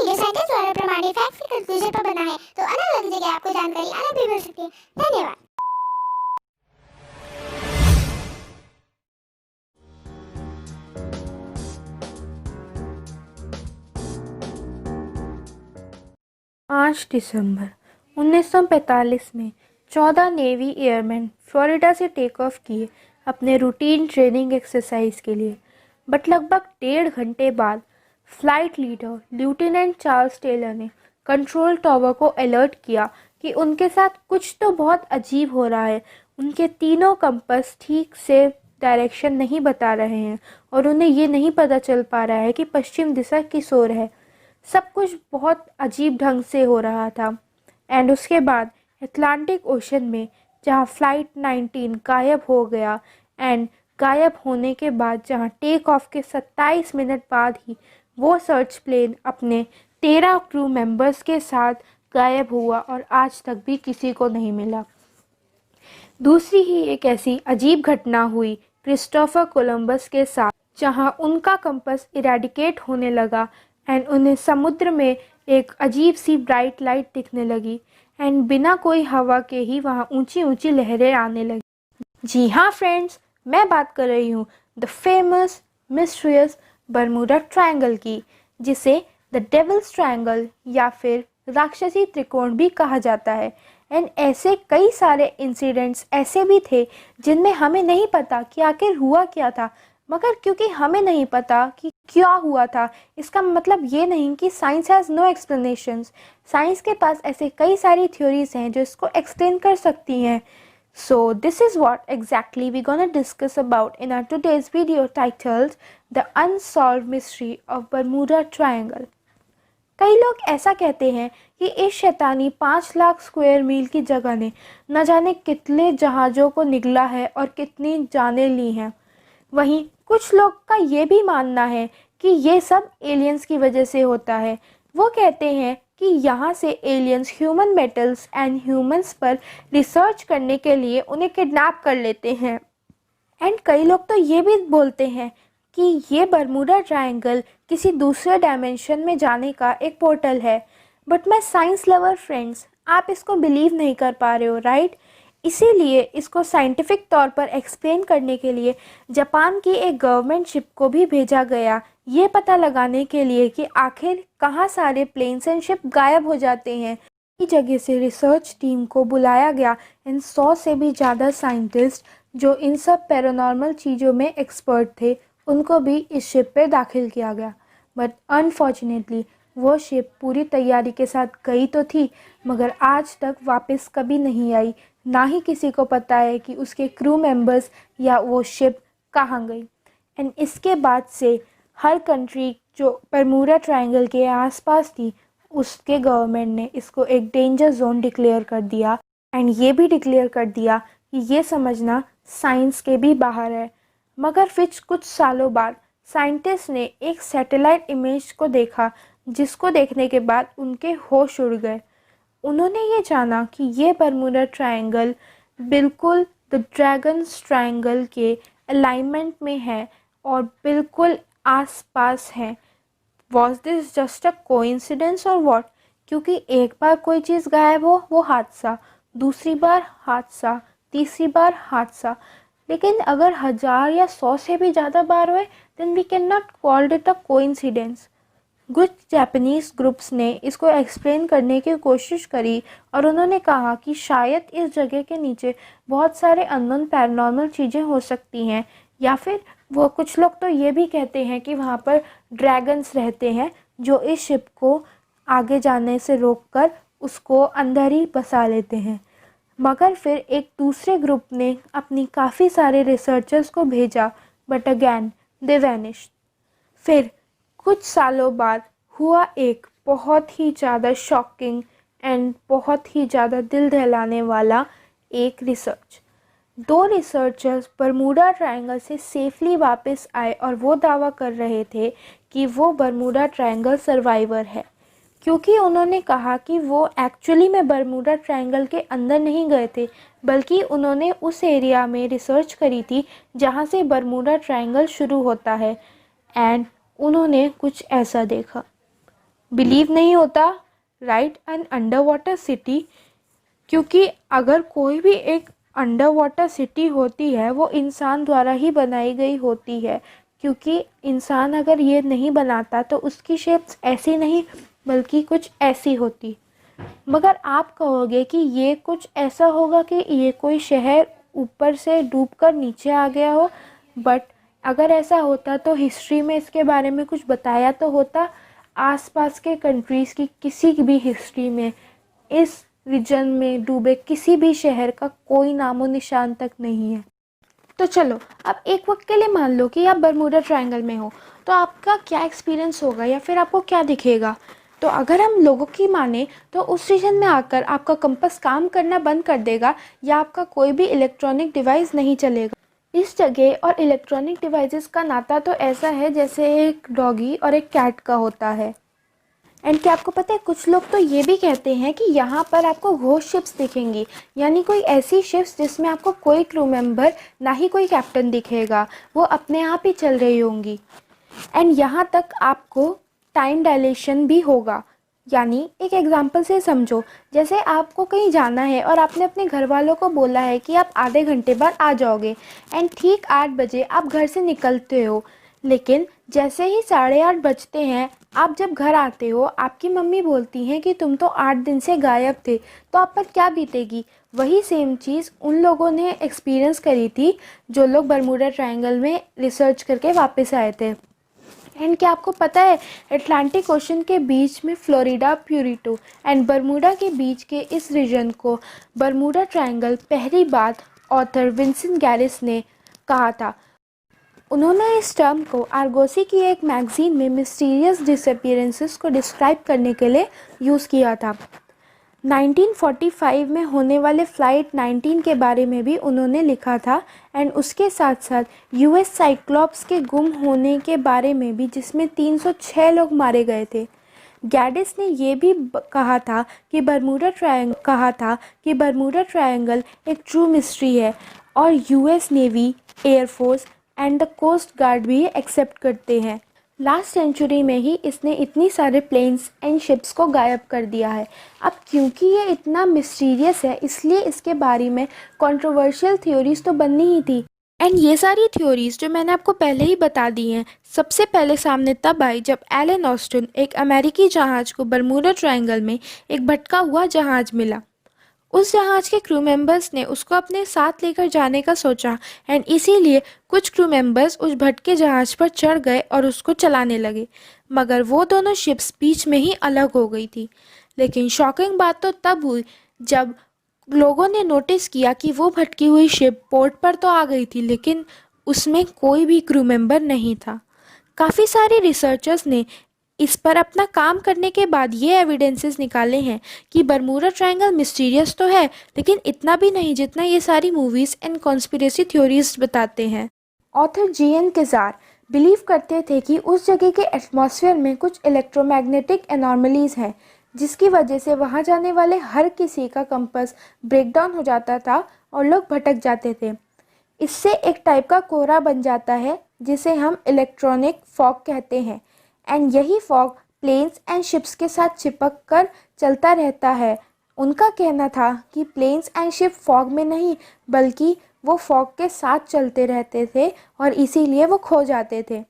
Video scientist द्वारा प्रमाणित facts के कंक्लूजन पर बना है, तो अलग अलग जगह आपको जानकारी अलग भी मिल सकती है। धन्यवाद। पाँच दिसंबर 1945 में 14 नेवी एयरमैन फ्लोरिडा से टेक ऑफ किए अपने रूटीन ट्रेनिंग एक्सरसाइज के लिए। बट लगभग 1.5 घंटे बाद flight leader lieutenant Charles Taylor ने कंट्रोल टावर को अलर्ट किया कि उनके साथ कुछ तो बहुत अजीब हो रहा है। उनके तीनों कंपास ठीक से डायरेक्शन नहीं बता रहे हैं और उन्हें ये नहीं पता चल पा रहा है कि पश्चिम दिशा किस ओर है। सब कुछ बहुत अजीब ढंग से हो रहा था। एंड उसके बाद अटलांटिक ओशन में जहां फ्लाइट 19 गायब हो गया, एंड गायब होने के बाद जहां टेक ऑफ के 27 मिनट बाद ही वो सर्च प्लेन अपने 13 क्रू मेंबर्स के साथ गायब हुआ और आज तक भी किसी को नहीं मिला। दूसरी ही एक ऐसी अजीब घटना हुई क्रिस्टोफर कोलंबस के साथ, जहां उनका कंपास इरेडिकेट होने लगा एंड उन्हें समुद्र में एक अजीब सी ब्राइट लाइट दिखने लगी एंड बिना कोई हवा के ही वहाँ ऊंची ऊंची लहरें आने लगी। जी हाँ फ्रेंड्स, मैं बात कर रही हूँ the famous mysterious Bermuda triangle की, जिसे द डेविल्स ट्रायंगल या फिर राक्षसी त्रिकोण भी कहा जाता है। एंड ऐसे कई सारे इंसिडेंट्स ऐसे भी थे जिनमें हमें नहीं पता कि आखिर हुआ क्या था, मगर क्योंकि हमें नहीं पता कि क्या हुआ था, इसका मतलब ये नहीं कि science has no explanations. Science के पास ऐसे कई सारी थ्योरीज हैं जो इसको एक्सप्लेन कर सकती हैं। So this is what exactly we gonna discuss about in our today's video titled the unsolved mystery of Bermuda triangle. कई लोग ऐसा कहते हैं कि इस शैतानी 5 लाख स्क्वायर मील की जगह ने न जाने कितने जहाज़ों को निगला है और कितनी जानें ली हैं। वहीं कुछ लोग का ये भी मानना है कि ये सब एलियंस की वजह से होता है। वो कहते हैं कि यहाँ से aliens human metals and humans पर रिसर्च करने के लिए उन्हें किडनैप कर लेते हैं। एंड कई लोग तो ये भी बोलते हैं कि ये बरमूडा ट्रायंगल किसी दूसरे डायमेंशन में जाने का एक पोर्टल है। बट मैं साइंस लवर फ्रेंड्स, आप इसको बिलीव नहीं कर पा रहे हो, राइट? इसीलिए इसको साइंटिफिक तौर पर एक्सप्लेन करने के लिए जापान की एक गवर्नमेंट शिप को भी भेजा गया, ये पता लगाने के लिए कि आखिर कहाँ सारे प्लेन्स एंड शिप गायब हो जाते हैं। इस जगह से रिसर्च टीम को बुलाया गया एंड 100 से भी ज़्यादा साइंटिस्ट जो इन सब पैरानॉर्मल चीज़ों में एक्सपर्ट थे, उनको भी इस शिप पे दाखिल किया गया। बट अनफॉर्चुनेटली वो शिप पूरी तैयारी के साथ गई तो थी, मगर आज तक वापस कभी नहीं आई। ना ही किसी को पता है कि उसके क्रू मेंबर्स या वो शिप कहाँ गई। एंड इसके बाद से हर कंट्री जो बरमूडा ट्रायंगल के आसपास थी, उसके गवर्नमेंट ने इसको एक डेंजर जोन डिक्लेयर कर दिया एंड ये भी डिक्लेयर कर दिया कि ये समझना साइंस के भी बाहर है। मगर फिर कुछ सालों बाद साइंटिस्ट ने एक सैटेलाइट इमेज को देखा, जिसको देखने के बाद उनके होश उड़ गए। उन्होंने ये जाना कि ये बरमूडा ट्रायंगल बिल्कुल द ड्रैगन्स ट्रायंगल के अलाइनमेंट में है और बिल्कुल आसपास है। Was this just a coincidence और व्हाट? क्योंकि एक बार कोई चीज़ गायब हो वो हादसा, दूसरी बार हादसा, तीसरी बार हादसा, लेकिन अगर 1000 या 100 से भी ज़्यादा बार हुए then we can not called it a coincidence. कुछ जापानीज़ ग्रुप्स ने इसको एक्सप्लेन करने की कोशिश करी और उन्होंने कहा कि शायद इस जगह के नीचे बहुत सारे अननोन पैरानॉर्मल चीज़ें हो सकती हैं, या फिर वो कुछ लोग तो ये भी कहते हैं कि वहाँ पर ड्रैगन्स रहते हैं जो इस शिप को आगे जाने से रोककर उसको अंदर ही बसा लेते हैं। मगर फिर एक दूसरे ग्रुप ने अपनी काफ़ी सारे रिसर्चर्स को भेजा, बट अगैन दे वैनिश्ड। फिर कुछ सालों बाद हुआ एक बहुत ही ज़्यादा शॉकिंग एंड बहुत ही ज़्यादा दिल दहलाने वाला एक रिसर्च। 2 रिसर्चर्स बरमूडा ट्रायंगल से सेफली वापस आए और वो दावा कर रहे थे कि वो बरमूडा ट्रायंगल सर्वाइवर है, क्योंकि उन्होंने कहा कि वो एक्चुअली में बरमूडा ट्रायंगल के अंदर नहीं गए थे, बल्कि उन्होंने उस एरिया में रिसर्च करी थी जहाँ से बरमूडा ट्रायंगल शुरू होता है। एंड उन्होंने कुछ ऐसा देखा। बिलीव नहीं होता, right? An under water city, क्योंकि अगर कोई भी एक अंडर वाटर सिटी होती है वो इंसान द्वारा ही बनाई गई होती है, क्योंकि इंसान अगर ये नहीं बनाता तो उसकी शेप्स ऐसी नहीं बल्कि कुछ ऐसी होती। मगर आप कहोगे कि ये कुछ ऐसा होगा कि ये कोई शहर ऊपर से डूबकर नीचे आ गया हो, बट अगर ऐसा होता तो हिस्ट्री में इसके बारे में कुछ बताया तो होता। आसपास के कंट्रीज़ की किसी की भी हिस्ट्री में इस रीजन में डूबे किसी भी शहर का कोई नामो निशान तक नहीं है। तो चलो अब एक वक्त के लिए मान लो कि आप बरमूडा ट्रायंगल में हो, तो आपका क्या एक्सपीरियंस होगा या फिर आपको क्या दिखेगा? तो अगर हम लोगों की माने तो उस रीजन में आकर आपका कंपास काम करना बंद कर देगा या आपका कोई भी इलेक्ट्रॉनिक डिवाइस नहीं चलेगा। इस जगह और इलेक्ट्रॉनिक डिवाइसेस का नाता तो ऐसा है जैसे एक डॉगी और एक कैट का होता है। एंड क्या आपको पता है, कुछ लोग तो ये भी कहते हैं कि यहाँ पर आपको घोस्ट शिप्स दिखेंगी, यानी कोई ऐसी शिप्स जिसमें आपको कोई क्रू मेंबर ना ही कोई कैप्टन दिखेगा, वो अपने आप ही चल रही होंगी। एंड यहाँ तक आपको टाइम डायलेशन भी होगा। यानी एक एग्जांपल से समझो, जैसे आपको कहीं जाना है और आपने अपने घर वालों को बोला है कि आप आधे घंटे बाद आ जाओगे, एंड ठीक 8 बजे आप घर से निकलते हो, लेकिन जैसे ही 8:30 बजते हैं आप जब घर आते हो आपकी मम्मी बोलती हैं कि तुम तो 8 दिन से गायब थे, तो आप पर क्या बीतेगी? वही सेम चीज़ उन लोगों ने एक्सपीरियंस करी थी जो लोग बरमूडा ट्रायंगल में रिसर्च करके वापस आए थे। एंड क्या आपको पता है, अटलांटिक ओशन के बीच में फ्लोरिडा, प्यूरिटो एंड बरमूडा के बीच के इस रीजन को बरमूडा ट्रायंगल पहली बार ऑथर विंसेंट गैरिस ने कहा था। उन्होंने इस टर्म को आर्गोसी की एक मैगज़ीन में मिस्टीरियस डिसअपीयरेंसेस को डिस्क्राइब करने के लिए यूज़ किया था। 1945 में होने वाले फ़्लाइट 19 के बारे में भी उन्होंने लिखा था, एंड उसके साथ साथ यूएस साइक्लॉप्स के गुम होने के बारे में भी, जिसमें 306 लोग मारे गए थे। गैडिस ने ये भी कहा था कि बरमूडा ट्रायंगल एक ट्रू मिस्ट्री है और US navy, air force and the coast guard भी एक्सेप्ट करते हैं। लास्ट सेंचुरी में ही इसने इतनी सारे प्लेन्स एंड शिप्स को गायब कर दिया है। अब क्योंकि ये इतना मिस्टीरियस है इसलिए इसके बारे में कंट्रोवर्शियल थ्योरीज तो बननी ही थी। एंड ये सारी थ्योरीज जो मैंने आपको पहले ही बता दी हैं, सबसे पहले सामने तब आई जब एलन ऑस्टिन, एक अमेरिकी जहाज़ को बरमूडा ट्रायंगल में एक भटका हुआ जहाज़ मिला। उस जहाज़ के क्रू मेंबर्स ने उसको अपने साथ लेकर जाने का सोचा, एंड इसीलिए कुछ क्रू मेंबर्स उस भटके जहाज़ पर चढ़ गए और उसको चलाने लगे। मगर वो दोनों शिप्स बीच में ही अलग हो गई थी। लेकिन शॉकिंग बात तो तब हुई जब लोगों ने नोटिस किया कि वो भटकी हुई शिप पोर्ट पर तो आ गई थी, लेकिन उसमें कोई भी क्रू मेंबर नहीं था। काफ़ी सारे रिसर्चर्स ने इस पर अपना काम करने के बाद ये एविडेंसेस निकाले हैं कि बरमूडा ट्रायंगल मिस्टीरियस तो है, लेकिन इतना भी नहीं जितना ये सारी मूवीज़ एंड कॉन्स्पिरेसी थ्योरीज बताते हैं। ऑथर जीएन केजार बिलीव करते थे कि उस जगह के एटमॉस्फेयर में कुछ इलेक्ट्रोमैग्नेटिक एनॉर्मलीज हैं, जिसकी वजह से वहाँ जाने वाले हर किसी का कंपास ब्रेकडाउन हो जाता था और लोग भटक जाते थे। इससे एक टाइप का कोहरा बन जाता है जिसे हम इलेक्ट्रॉनिक फॉग कहते हैं, एंड यही फॉग प्लेन्स एंड शिप्स के साथ चिपक कर चलता रहता है। उनका कहना था कि प्लेन्स एंड शिप फॉग में नहीं बल्कि वो फॉग के साथ चलते रहते थे और इसीलिए वो खो जाते थे।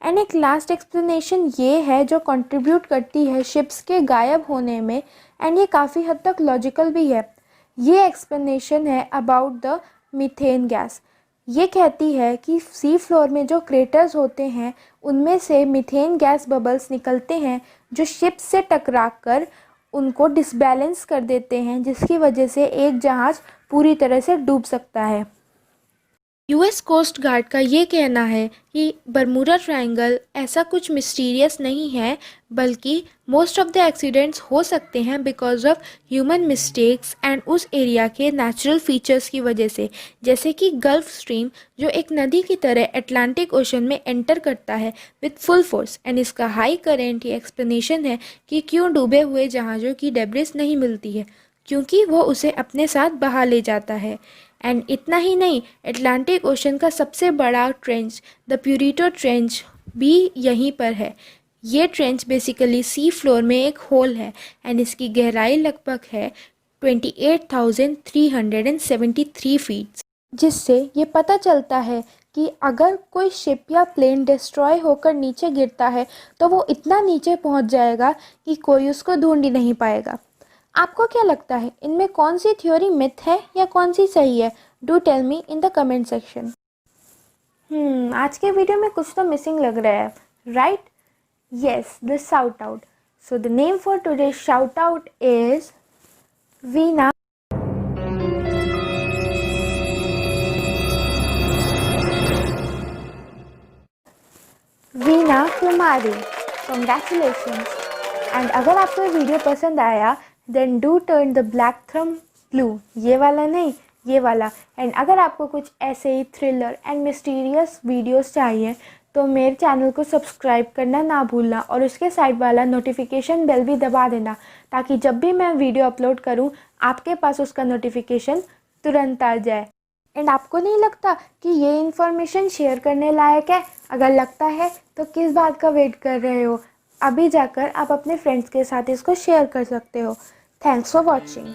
एंड एक लास्ट एक्सप्लेनेशन ये है जो कंट्रीब्यूट करती है शिप्स के गायब होने में, एंड ये काफ़ी हद तक लॉजिकल भी है। ये एक्सप्लेनेशन है अबाउट द मीथेन गैस। ये कहती है कि सी फ्लोर में जो क्रेटर्स होते हैं उनमें से मीथेन गैस बबल्स निकलते हैं जो शिप से टकराकर उनको डिसबैलेंस कर देते हैं, जिसकी वजह से एक जहाज़ पूरी तरह से डूब सकता है। यूएस कोस्ट गार्ड का ये कहना है कि बरमूडा ट्रायंगल ऐसा कुछ मिस्टीरियस नहीं है, बल्कि मोस्ट ऑफ द एक्सीडेंट्स हो सकते हैं because of human mistakes and उस एरिया के नेचुरल फीचर्स की वजह से, जैसे कि गल्फ स्ट्रीम जो एक नदी की तरह अटलांटिक ओशन में एंटर करता है विद फुल फोर्स, एंड इसका हाई करेंट ही एक्सप्लेनेशन है कि क्यों डूबे हुए जहाज़ों की डेब्रिस नहीं मिलती है, क्योंकि वो उसे अपने साथ बहा ले जाता है। एंड इतना ही नहीं, अटलांटिक ओशन का सबसे बड़ा ट्रेंच द प्यूरिटो ट्रेंच भी यहीं पर है। ये ट्रेंच बेसिकली सी फ्लोर में एक होल है एंड इसकी गहराई लगभग है 28,373 फीट, जिससे ये पता चलता है कि अगर कोई शिप या प्लेन डिस्ट्रॉय होकर नीचे गिरता है तो वो इतना नीचे पहुंच जाएगा कि कोई उसको ढूंढ ही नहीं पाएगा। आपको क्या लगता है, इनमें कौन सी थ्योरी मिथ है या कौन सी सही है? Do tell me in the comment section. आज के वीडियो में कुछ तो मिसिंग लग रहा है, right? Yes, the shout out. So the name for today's shout out is Veena Kumari. Congratulations. And अगर आपको ये वीडियो पसंद आया then do turn the black thumb blue, ये वाला नहीं, ये वाला। एंड अगर आपको कुछ ऐसे ही थ्रिलर एंड मिस्टीरियस वीडियोस चाहिए तो मेरे चैनल को सब्सक्राइब करना ना भूलना और उसके साइड वाला नोटिफिकेशन बेल भी दबा देना, ताकि जब भी मैं वीडियो अपलोड करूं आपके पास उसका नोटिफिकेशन तुरंत आ जाए। एंड आपको नहीं लगता कि ये इन्फॉर्मेशन शेयर करने लायक है? अगर लगता है तो किस बात का वेट कर रहे हो? अभी जाकर आप अपने फ्रेंड्स के साथ इसको शेयर कर सकते हो। Thanks for watching.